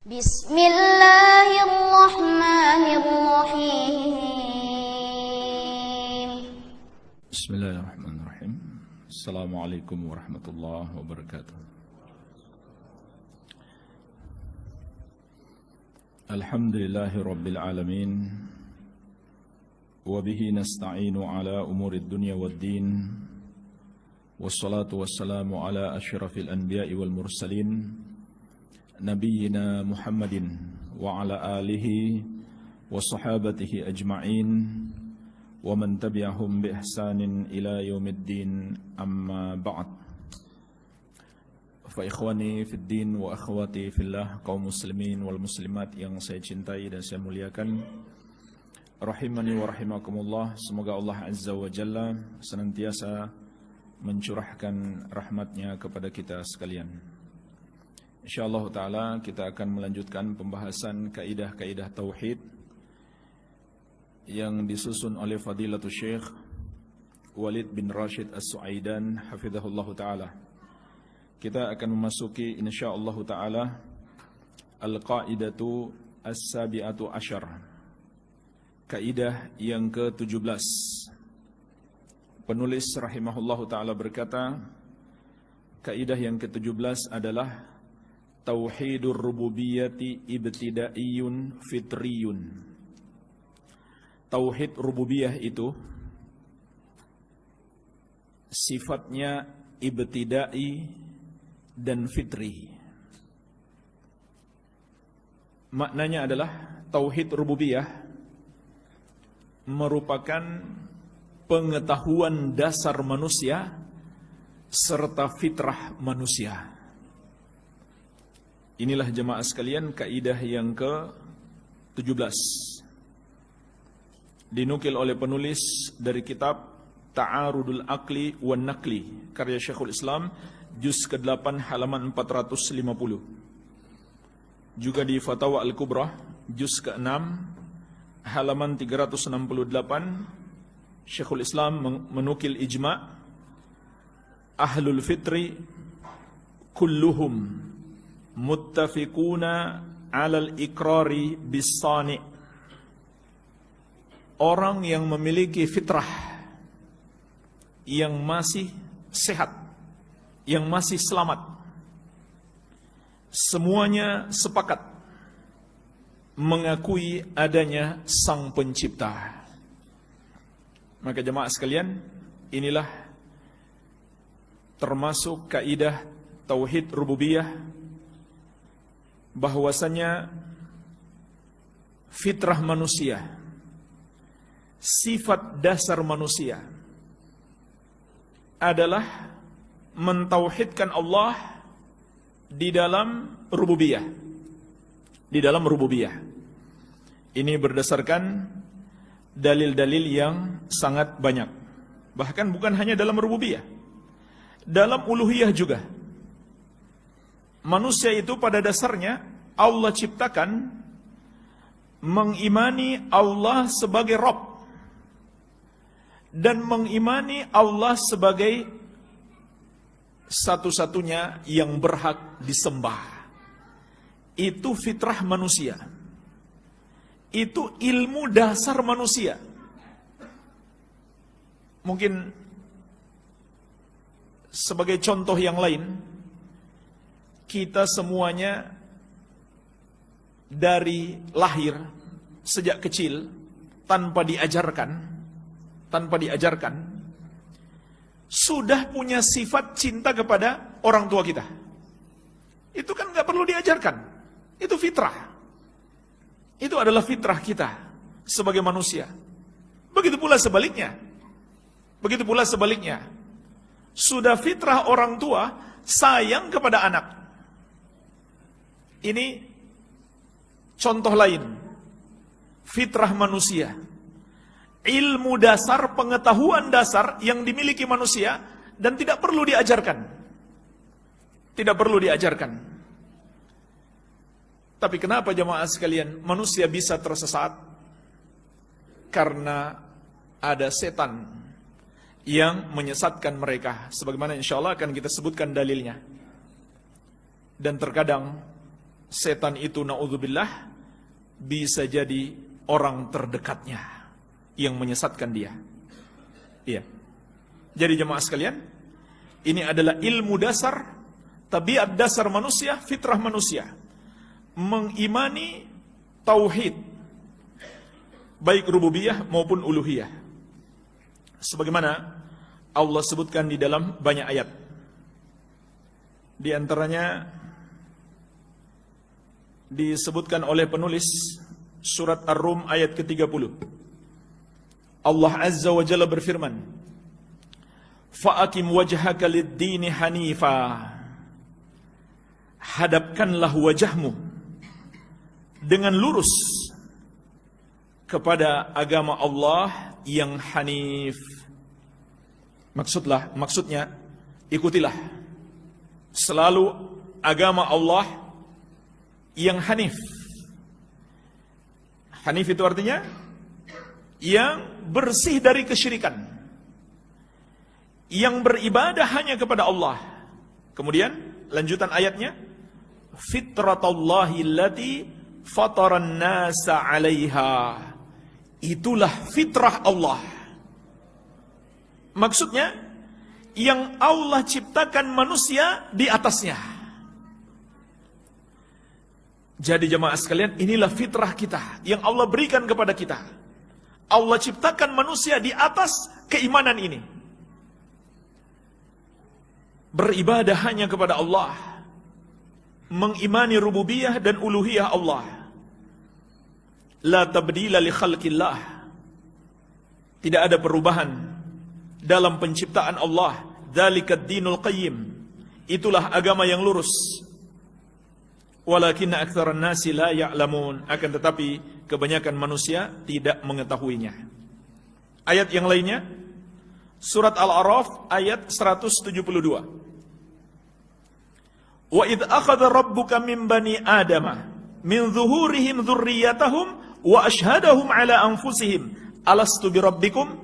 Bismillahirrahmanirrahim. Bismillahirrahmanirrahim. Assalamualaikum warahmatullahi wabarakatuh. Alhamdulillahi rabbil alamin. Wabihi nasta'inu ala umurid dunya waddin. Wassalatu wassalamu ala asyrafil anbiya'i wal mursalin, Nabiyyina Muhammadin wa ala alihi wa sahabatihi ajma'in wa man tabi'ahum bi ihsanin ila yaumiddin, amma ba'd. Fa ikhwani fid din wa akhwati fillah, kaum muslimin wal muslimat yang saya cintai dan saya muliakan, rahimani wa rahimakumullah. Semoga Allah Azza wa Jalla senantiasa mencurahkan rahmatnya kepada kita sekalian. InsyaAllah ta'ala kita akan melanjutkan pembahasan kaidah-kaidah tauhid yang disusun oleh Fadilatul Syekh Walid bin Rashid As-Suaidan hafizahullah ta'ala. Kita akan memasuki insyaallah ta'ala Al-Qaidatu As-Sabi'atu Asyar, kaidah yang ke-17. Penulis rahimahullah ta'ala berkata, kaidah yang ke-17 adalah Tauhidur rububiyyati ibtidaiyun fitriyun. Tauhid rububiyah itu sifatnya ibtidai dan fitri. Maknanya adalah tauhid rububiyah merupakan pengetahuan dasar manusia serta fitrah manusia. Inilah jemaah sekalian kaidah yang ke-17. Dinukil oleh penulis dari kitab Ta'arudul Aqli wan Naqli karya Syekhul Islam, juz ke-8 halaman 450. Juga di Fatawa Al-Kubra juz ke-6 halaman 368, Syekhul Islam menukil ijma' ahlul fitri kulluhum muttafiquna 'alal iqrari bis-sani'. Orang yang memiliki fitrah yang masih sehat, yang masih selamat, semuanya sepakat mengakui adanya Sang Pencipta. Maka jemaah sekalian, inilah termasuk kaidah tauhid rububiyah, bahwasanya fitrah manusia, sifat dasar manusia adalah mentauhidkan Allah di dalam rububiyah. Di dalam rububiyah. Ini berdasarkan dalil-dalil yang sangat banyak. Bahkan bukan hanya dalam rububiyah, dalam uluhiyah juga. Manusia itu pada dasarnya Allah ciptakan mengimani Allah sebagai Rabb dan mengimani Allah sebagai satu-satunya yang berhak disembah. Itu fitrah manusia. Itu ilmu dasar manusia. Mungkin sebagai contoh yang lain, kita semuanya dari lahir sejak kecil tanpa diajarkan sudah punya sifat cinta kepada orang tua kita. Itu kan gak perlu diajarkan. Itu fitrah. Itu adalah fitrah kita sebagai manusia. Begitu pula sebaliknya. Sudah fitrah orang tua sayang kepada anak. Ini contoh lain fitrah manusia, ilmu dasar, pengetahuan dasar yang dimiliki manusia dan tidak perlu diajarkan. Tapi kenapa jemaah sekalian manusia bisa tersesat? Karena ada setan yang menyesatkan mereka, sebagaimana insyaallah akan kita sebutkan dalilnya. Dan terkadang setan itu na'udzubillah bisa jadi orang terdekatnya yang menyesatkan dia. Iya. Jadi jemaah sekalian, ini adalah ilmu dasar, tabiat dasar manusia, fitrah manusia, mengimani tauhid, baik rububiyah maupun uluhiyah. Sebagaimana Allah sebutkan di dalam banyak ayat. Di antaranya disebutkan oleh penulis surat Ar-Rum ayat ke-30. Allah Azza wa Jalla berfirman, "Fa'akim wajhaka lid-dini hanifa." Hadapkanlah wajahmu dengan lurus kepada agama Allah yang hanif. Maksudnya ikutilah selalu agama Allah yang hanif. Hanif itu artinya yang bersih dari kesyirikan, yang beribadah hanya kepada Allah. Kemudian lanjutan ayatnya, fitratallahi allati fataran nasa 'alaiha. Itulah fitrah Allah. Maksudnya yang Allah ciptakan manusia di atasnya. Jadi jemaah sekalian, inilah fitrah kita yang Allah berikan kepada kita. Allah ciptakan manusia di atas keimanan ini. Beribadah hanya kepada Allah, mengimani rububiyah dan uluhiyah Allah. La tabdila li khalqillah. Tidak ada perubahan dalam penciptaan Allah. Dzalikad dinul qayyim. Itulah agama yang lurus. Walakinna aktsaran nasi la ya'lamun. Akan tetapi kebanyakan manusia tidak mengetahuinya. Ayat yang lainnya, surat Al-A'raf ayat 172. Wa idh akhadha rabbuka min bani adama min zuhurihim dzurriyyatahum wa ashhadahum ala anfusihim alastu birabbikum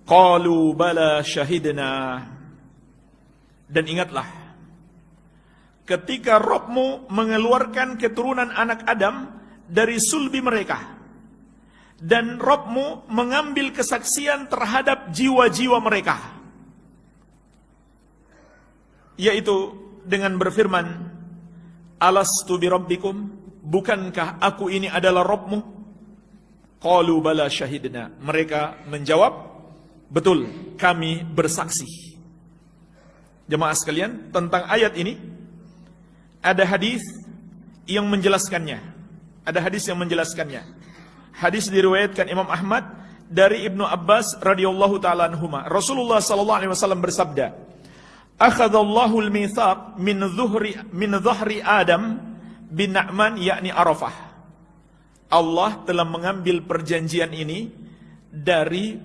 qalu bala syahidna. Dan ingatlah ketika Rabbmu mengeluarkan keturunan anak Adam dari sulbi mereka, dan Rabbmu mengambil kesaksian terhadap jiwa-jiwa mereka, yaitu dengan berfirman, alastu birabbikum, bukankah aku ini adalah Rabbmu? Qalu bala syahidna. Mereka menjawab, betul, kami bersaksi. Jemaah sekalian, tentang ayat ini ada hadis yang menjelaskannya. Ada hadis yang menjelaskannya. Hadis diriwayatkan Imam Ahmad dari Ibnu Abbas radhiyallahu taala anhuma. Rasulullah sallallahu alaihi wasallam bersabda, "Akhadallahu al-mitsaq min dhahri Adam bin Na'man yakni Arafah." Allah telah mengambil perjanjian ini dari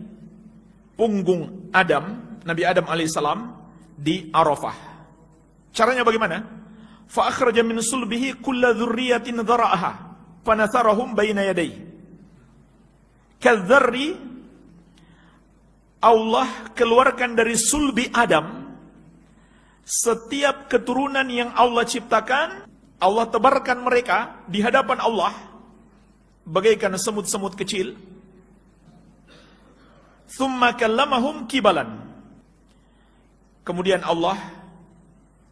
punggung Adam, Nabi Adam alaihissalam di Arafah. Caranya bagaimana? Fa akhraja min sulbihi kulla dzurriyyatin dhara'aha fanatharahum baina yadayhi. Kadzarri, Allah keluarkan dari sulbi Adam setiap keturunan yang Allah ciptakan, Allah tebarkan mereka di hadapan Allah bagaikan semut-semut kecil. Tsumma kallamahum kibalan. Kemudian Allah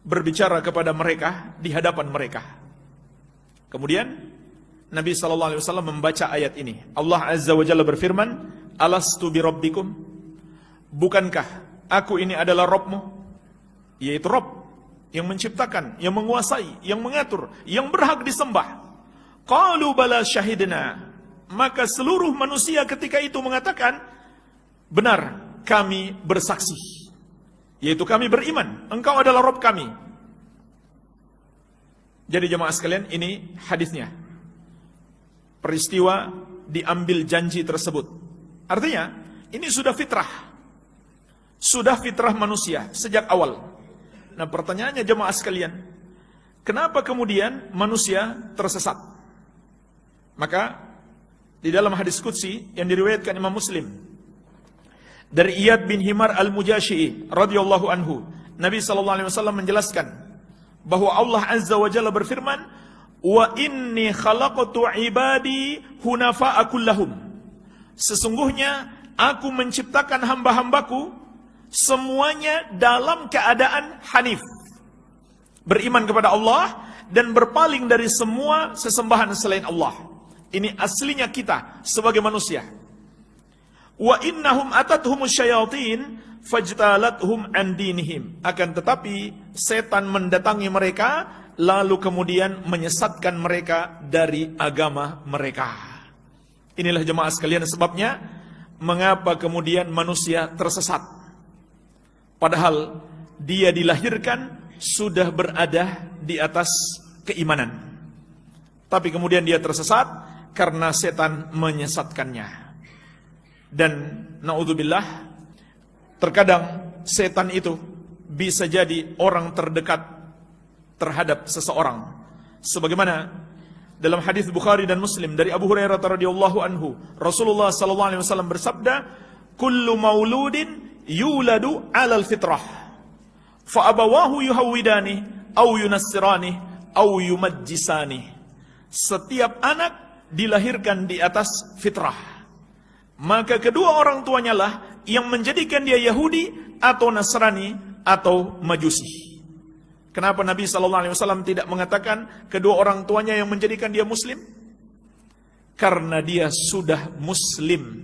berbicara kepada mereka di hadapan mereka. Kemudian Nabi SAW membaca ayat ini. Allah Azza wa Jalla berfirman, alastu birabbikum, bukankah aku ini adalah Rabbmu? Yaitu Rabb yang menciptakan, yang menguasai, yang mengatur, yang berhak disembah. Qalu bala syahidna. Maka seluruh manusia ketika itu mengatakan, benar, kami bersaksi. Yaitu kami beriman, engkau adalah Rabb kami. Jadi jemaah sekalian, ini hadisnya. Peristiwa diambil janji tersebut. Artinya, ini sudah fitrah. Sudah fitrah manusia sejak awal. Nah, pertanyaannya jemaah sekalian, kenapa kemudian manusia tersesat? Maka di dalam hadis qudsi yang diriwayatkan Imam Muslim dari Iyad bin Himar al-Mujashi'i radhiyallahu anhu, Nabi sallallahu alaihi wasallam menjelaskan bahwa Allah Azza wa Jalla berfirman, Wa inni khalaqtu ibadi hunafa'a kullahum. Sesungguhnya aku menciptakan hamba-hambaku semuanya dalam keadaan hanif, beriman kepada Allah dan berpaling dari semua sesembahan selain Allah. Ini aslinya kita sebagai manusia. Wa innahum atathumus syayatin fajtalathum an dinihim. Akan tetapi setan mendatangi mereka lalu kemudian menyesatkan mereka dari agama mereka. Inilah jemaah sekalian sebabnya mengapa kemudian manusia tersesat. Padahal dia dilahirkan sudah berada di atas keimanan. Tapi kemudian dia tersesat karena setan menyesatkannya. Dan naudzubillah, terkadang setan itu bisa jadi orang terdekat terhadap seseorang. Sebagaimana dalam hadis Bukhari dan Muslim dari Abu Hurairah radhiyallahu anhu, Rasulullah sallallahu alaihi wasallam bersabda, "Kullu mauludin yuladu 'alal fitrah, fa abawahu yuhawidani aw yunassirani aw yumajjisani." Setiap anak dilahirkan di atas fitrah, maka kedua orang tuanya lah yang menjadikan dia Yahudi atau Nasrani atau Majusi. Kenapa Nabi SAW tidak mengatakan kedua orang tuanya yang menjadikan dia Muslim? Karena dia sudah Muslim,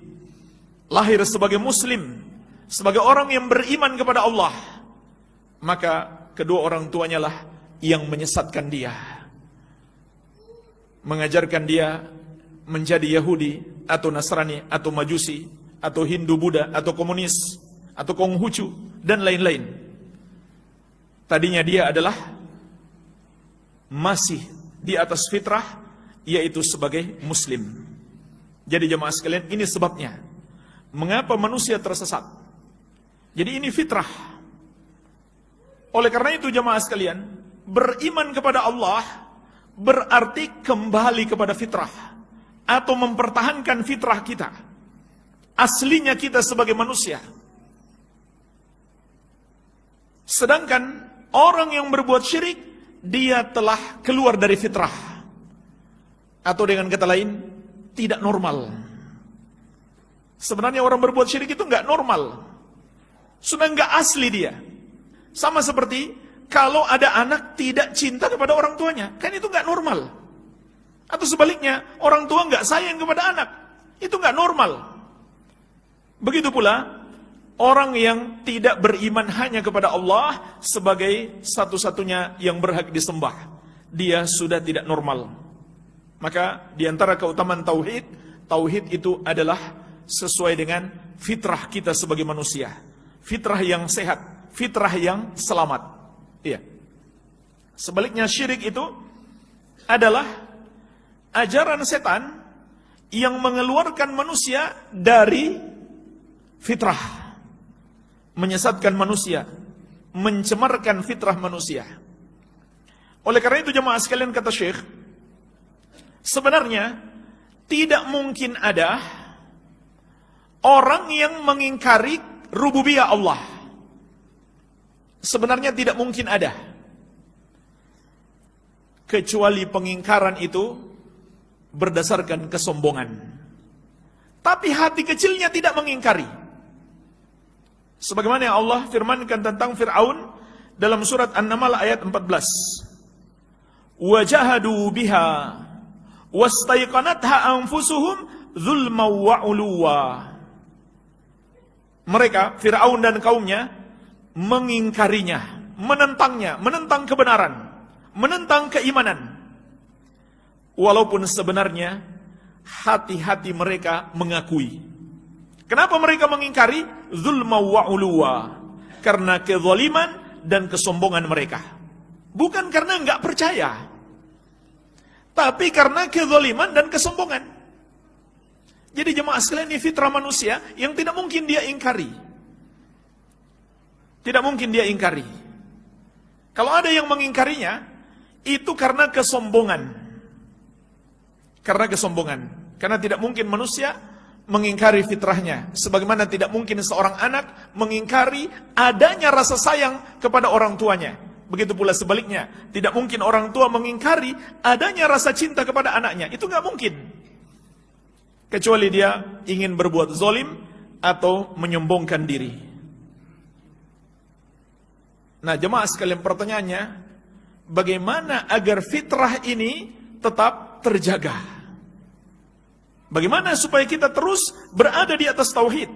lahir sebagai Muslim, sebagai orang yang beriman kepada Allah. Maka kedua orang tuanya lah yang menyesatkan dia, mengajarkan dia menjadi Yahudi atau Nasrani atau Majusi atau Hindu Buddha atau komunis atau Konghucu dan lain-lain. Tadinya dia adalah masih di atas fitrah, yaitu sebagai Muslim. Jadi jemaah sekalian, ini sebabnya mengapa manusia tersesat. Jadi ini fitrah. Oleh karena itu jemaah sekalian, beriman kepada Allah berarti kembali kepada fitrah atau mempertahankan fitrah kita, aslinya kita sebagai manusia. Sedangkan orang yang berbuat syirik, dia telah keluar dari fitrah, atau dengan kata lain tidak normal. Sebenarnya orang berbuat syirik itu nggak normal, sudah nggak asli dia. Sama seperti kalau ada anak tidak cinta kepada orang tuanya, kan itu nggak normal. Atau sebaliknya, orang tua nggak sayang kepada anak, itu nggak normal. Begitu pula orang yang tidak beriman hanya kepada Allah sebagai satu-satunya yang berhak disembah, dia sudah tidak normal. Maka diantara keutamaan tauhid, tauhid itu adalah sesuai dengan fitrah kita sebagai manusia, fitrah yang sehat, fitrah yang selamat. Iya. Sebaliknya syirik itu adalah ajaran setan yang mengeluarkan manusia dari fitrah, menyesatkan manusia, mencemarkan fitrah manusia. Oleh karena itu jemaah sekalian, kata Syekh, sebenarnya tidak mungkin ada orang yang mengingkari rububiyah Allah. Sebenarnya tidak mungkin ada, kecuali pengingkaran itu berdasarkan kesombongan. Tapi hati kecilnya tidak mengingkari. Sebagaimana yang Allah firmankan tentang Fir'aun dalam surat An-Naml ayat 14. Wajahadu biha wastaiqanatha anfusuhum zulma wa uluwa. Mereka, Fir'aun dan kaumnya, mengingkarinya, menentangnya, menentang kebenaran, menentang keimanan. Walaupun sebenarnya hati-hati mereka mengakui. Kenapa mereka mengingkari? Zulma wa uluwa. Karena kezaliman dan kesombongan mereka. Bukan karena enggak percaya, tapi karena kezaliman dan kesombongan. Jadi jemaah sekalian, ini fitrah manusia yang tidak mungkin dia ingkari. Tidak mungkin dia ingkari. Kalau ada yang mengingkarinya, itu karena kesombongan. Karena kesombongan. Karena tidak mungkin manusia mengingkari fitrahnya. Sebagaimana tidak mungkin seorang anak mengingkari adanya rasa sayang kepada orang tuanya. Begitu pula sebaliknya, tidak mungkin orang tua mengingkari adanya rasa cinta kepada anaknya. Itu nggak mungkin. Kecuali dia ingin berbuat zalim atau menyombongkan diri. Nah, jemaah sekalian, pertanyaannya, bagaimana agar fitrah ini tetap terjaga? Bagaimana supaya kita terus berada di atas tauhid?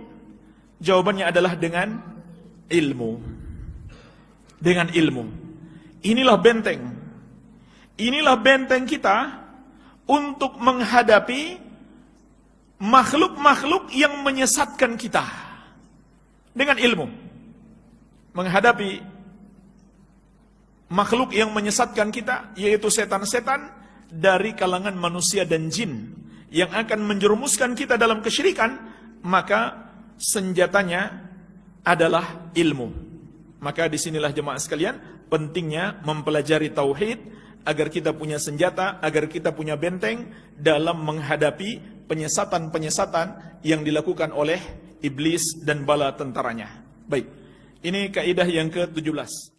Jawabannya adalah dengan ilmu. Dengan ilmu. Inilah benteng. Inilah benteng kita untuk menghadapi makhluk-makhluk yang menyesatkan kita. Dengan ilmu. Menghadapi makhluk yang menyesatkan kita, yaitu setan-setan dari kalangan manusia dan jin yang akan menjerumuskan kita dalam kesyirikan, maka senjatanya adalah ilmu. Maka disinilah jemaah sekalian pentingnya mempelajari tauhid agar kita punya senjata, agar kita punya benteng dalam menghadapi penyesatan-penyesatan yang dilakukan oleh iblis dan bala tentaranya. Baik, ini kaidah yang ke-17.